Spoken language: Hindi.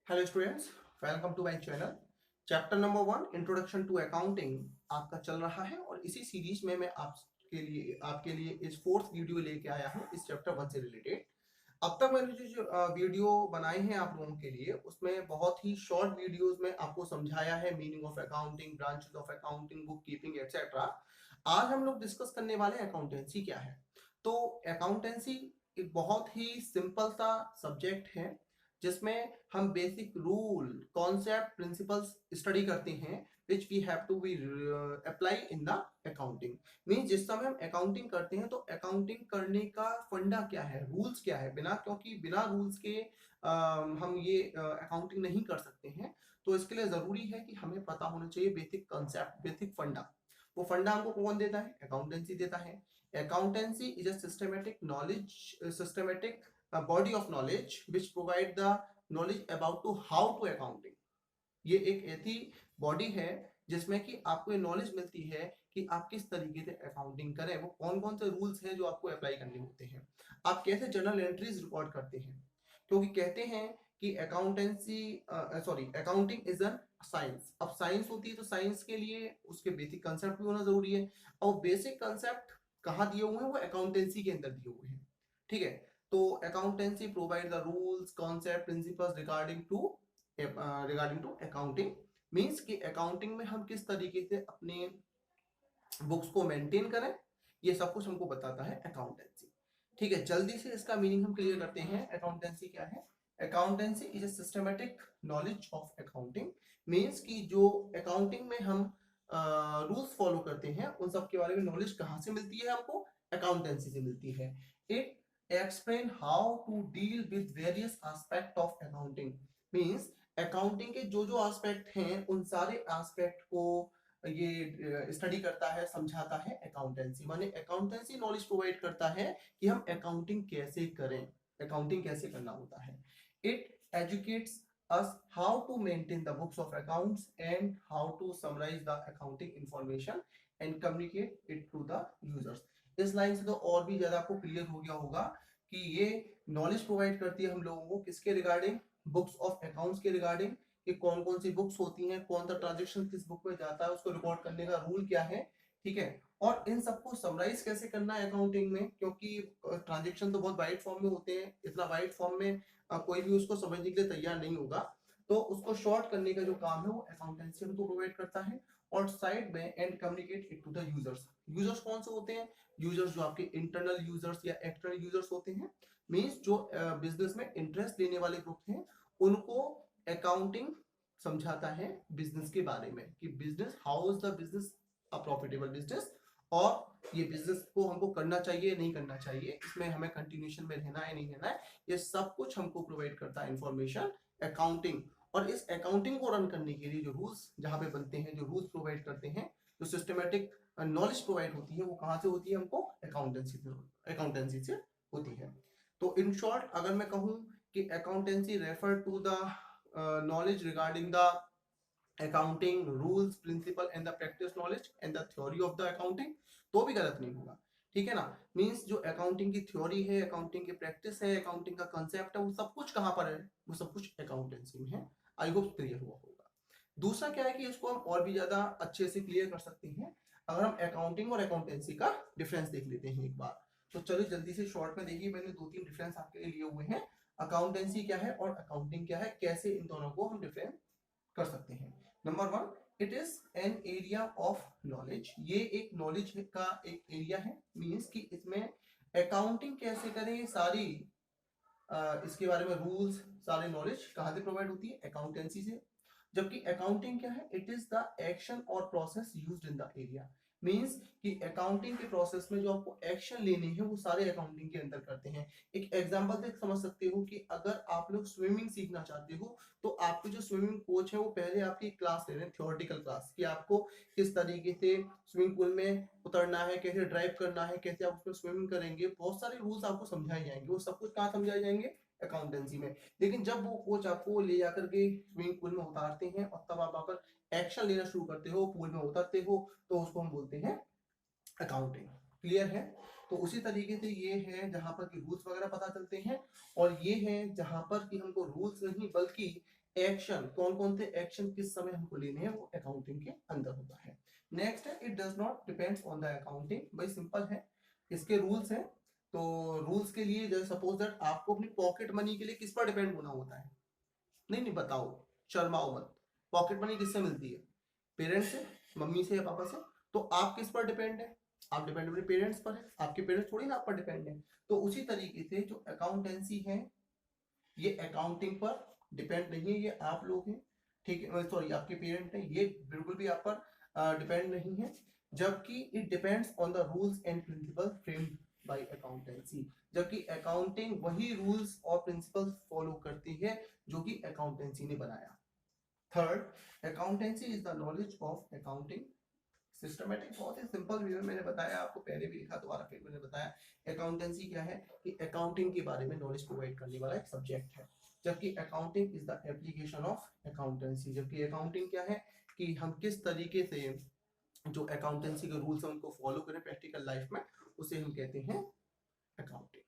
Hello students, welcome to my channel. Chapter number 1 introduction to accounting आपका चल रहा है और इसी सीरीज में मैं आपके लिए इस फोर्थ वीडियो लेके आया हूँ इस चैप्टर 1 से रिलेटेड। अब तक मैंने जो वीडियो बनाए हैं आप लोगों के लिए, उसमें बहुत ही शॉर्ट वीडियोस में आपको समझाया है meaning of accounting, branches of accounting, book keeping etcetera. आज हम लोग डिस्कस करने वाले हैं अकाउंटेंसी क्या है। तो अकाउंटेंसी एक बहुत ही सिंपल सा सब्जेक्ट है जिसमें हम basic rule, concept, principles study करते हैं which we have to be apply in the accounting। Mean जिस समय हम अकाउंटिंग करते हैं तो अकाउंटिंग करने का फंडा क्या है, रूल्स क्या है, क्योंकि बिना रूल्स के हम ये अकाउंटिंग नहीं कर सकते हैं। तो इसके लिए जरूरी है कि हमें पता होना चाहिए बेसिक कंसेप्ट, बेसिक फंडा। वो फंडा हमको कौन देता है? अकाउंटेंसी देता है। Accountancy is a systematic knowledge, systematic body of knowledge which provide the knowledge about to how to accounting। ये एक ऐसी बॉडी है जिसमें कि आपको ये नॉलेज मिलती है कि आप किस तरीके से अकाउंटिंग करें, वो कौन कौन से रूल्स हैं जो आपको अप्लाई करने होते हैं, आप कैसे जर्नल एंट्रीज रिकॉर्ड करते हैं। क्योंकि कहते हैं कि अकाउंटिंग इज अ साइंस। अब साइंस होती है तो साइंस के लिए उसके बेसिक कंसेप्ट भी होना जरूरी है, और बेसिक कंसेप्ट कहाँ दिए हुए हैं? वो अकाउंटेंसी के अंदर दिए हुए हैं। ठीक है, तो accountancy provide the rules, concept, principles regarding to accounting. Means कि अकाउंटिंग में हम किस तरीके से अपने बुक्स को मेंटेन करें, ये सब कुछ हमको बताता है अकाउंटेंसी। ठीक है, जल्दी से इसका मीनिंग हम क्लियर करते हैं। अकाउंटेंसी क्या है? Accountancy is a systematic knowledge of accounting. Means कि जो अकाउंटिंग में हम रूल्स फॉलो करते हैं उन सब के बारे में नॉलेज कहाँ से मिलती है? हमको अकाउंटेंसी से मिलती है। It explain how to deal with various aspect of accounting. Means accounting के जो जो एस्पेक्ट हैं उन सारे एस्पेक्ट को ये स्टडी करता है, समझाता है अकाउंटेंसी। माने अकाउंटेंसी नॉलेज प्रोवाइड करता है कि हम अकाउंटिंग कैसे करें, अकाउंटिंग कैसे करना होता है। It educates us how to maintain the books of accounts and how to summarize the accounting information and communicate it to the users। इस लाइन से तो और भी ज्यादा आपको क्लियर हो गया होगा कि ये नॉलेज प्रोवाइड करती है हम लोगों को किसके रिगार्डिंग? बुक्स ऑफ अकाउंट्स के रिगार्डिंग, कि कौन कौन सी बुक्स होती हैं, कौन सा ट्रांजेक्शन किस बुक में जाता है, उसको रिकॉर्ड करने का रूल क्या है। ठीक है, और इन सबको समराइज कैसे करना है अकाउंटिंग में, क्योंकि ट्रांजेक्शन तो बहुत वाइड फॉर्म में होते हैं, इतना वाइड फॉर्म में कोई भी उसको समझने के लिए तैयार नहीं होगा। तो उसको शॉर्ट करने का जो काम है वो अकाउंटेंसी हमको प्रोवाइड करता है। और साइड में and communicate it to the users. Users कौन से होते हैं? यूजर्स जो आपके इंटरनल यूजर्स या एक्सटर्नल यूजर्स होते हैं। मींस जो बिजनेस में इंटरेस्ट लेने वाले ग्रुप हैं, उनको अकाउंटिंग समझाता है बिजनेस के बारे में कि business, how is the business a profitable business, और ये बिजनेस को हमको करना चाहिए नहीं करना चाहिए, इसमें हमें कंटिन्यूएशन में रहना है नहीं रहना है, ये सब कुछ हमको प्रोवाइड करता है इंफॉर्मेशन अकाउंटिंग। और इस अकाउंटिंग को रन करने के लिए जो रूल्स जहां पे बनते हैं, जो रूल्स प्रोवाइड करते हैं, जो सिस्टमेटिक नॉलेज प्रोवाइड होती है, वो कहां से होती है? हमको अकाउंटेंसी से होती है। तो इन शॉर्ट अगर मैं कहूं कि accountancy refer to the knowledge regarding the accounting rules, principle and the practice knowledge and the theory of the accounting, तो भी गलत नहीं होगा। ठीक है ना? मींस जो अकाउंटिंग की थ्योरी है, अकाउंटिंग की प्रैक्टिस है, अकाउंटिंग का कंसेप्ट है, वो सब कुछ कहां पर है? वो सब कुछ अकाउंटेंसी में है। आई होप क्लियर हुआ होगा। दूसरा क्या है कि इसको हम और भी ज्यादा अच्छे से क्लियर कर सकते हैं अगर हम अकाउंटिंग और अकाउंटेंसी का डिफरेंस देख लेते हैं एक बार। तो चलो जल्दी से शॉर्ट में देखिए, मैंने 2-3 डिफरेंस आपके लिए लिए हुए हैं। अकाउंटेंसी क्या है और अकाउंटिंग क्या है, कैसे इन दोनों को हम डिफरेंस कर सकते हैं। Number 1, it is an area of knowledge. ये एक नॉलेज का एक एरिया है। मींस कि इसमें अकाउंटिंग कैसे करें, सारी इसके बारे में रूल्स, सारे नॉलेज कहां से प्रोवाइड होती है? अकाउंटेंसी से। जबकि अकाउंटिंग क्या है? इट इज द एक्शन और process used in the area. Means कि अकाउंटिंग के प्रोसेस में जो आपको एक्शन लेने हैं वो सारे अकाउंटिंग के अंदर करते हैं। एक एग्जांपल से समझ सकते हो कि अगर आप लोग स्विमिंग सीखना चाहते हो तो आपके जो स्विमिंग कोच है वो पहले आपकी क्लास ले रहे हैं, थियोरेटिकल क्लास, कि आपको किस तरीके से स्विमिंग पूल में उतरना है, कैसे ड्राइव करना है, कैसे आप उसमें स्विमिंग करेंगे, बहुत सारे रूल्स आपको समझाए जाएंगे। वो सब कुछ कहाँ समझाए जाएंगे? अकाउंटेंसी में। लेकिन जब वो कोच आपको ले जाकर के स्विमिंग पूल में उतारते हैं और तब आप आकर एक्शन लेना शुरू करते हो, पूल में उतरते हो, तो उसको हम बोलते हैं अकाउंटिंग। क्लियर है? तो उसी तरीके से ये है जहां पर कि रूल्स वगैरह पता चलते हैं, और ये है जहां पर कि हमको रूल्स नहीं बल्कि एक्शन, कौन कौन से एक्शन किस समय हमको लेने हैं, वो अकाउंटिंग के अंदर होता है। नेक्स्ट है it does not depends on the accounting. भाई सिंपल है, इसके रूल्स हैं। तो रूल्स के लिए जैसे सपोज दैट आपको अपनी पॉकेट मनी के लिए किस पर डिपेंड होना होता है? नहीं नहीं बताओ, शर्माओ मत। पॉकेट मनी किससे मिलती है? पेरेंट्स से, मम्मी से या पापा से। तो आप किस पर डिपेंड है? आप डिपेंड अपने पेरेंट्स पर है, आपके पेरेंट्स थोड़ी ना आप पर डिपेंड है। तो उसी तरीके से जो अकाउंटेंसी है ये अकाउंटिंग पर डिपेंड नहीं है, ये आप लोग हैं, ठीक है, सॉरी आपके पेरेंट हैं, ये बिल्कुल भी आप पर डिपेंड नहीं है। जबकि it depends on the rules and principle framed by accountancy, जबकि अकाउंटिंग वही रूल्स और प्रिंसिपल्स फॉलो करती है जो कि अकाउंटेंसी ने बनाया। Third, accountancy is the knowledge of accounting systematic. बहुत ही सिंपल वे में मैंने बताया आपको, पहले भी लिखा, दोबारा फिर मैंने बताया। अकाउंटेंसी क्या है कि अकाउंटिंग के बारे में नॉलेज प्रोवाइड करने वाला एक सब्जेक्ट है, जबकि accounting is the application of accountancy, जबकि अकाउंटिंग क्या है कि हम किस तरीके से जो अकाउंटेंसी के रूल्स हैं उनको फॉलो करें प्रैक्टिकल लाइफ में, उसे हम कहते हैं अकाउंटिंग।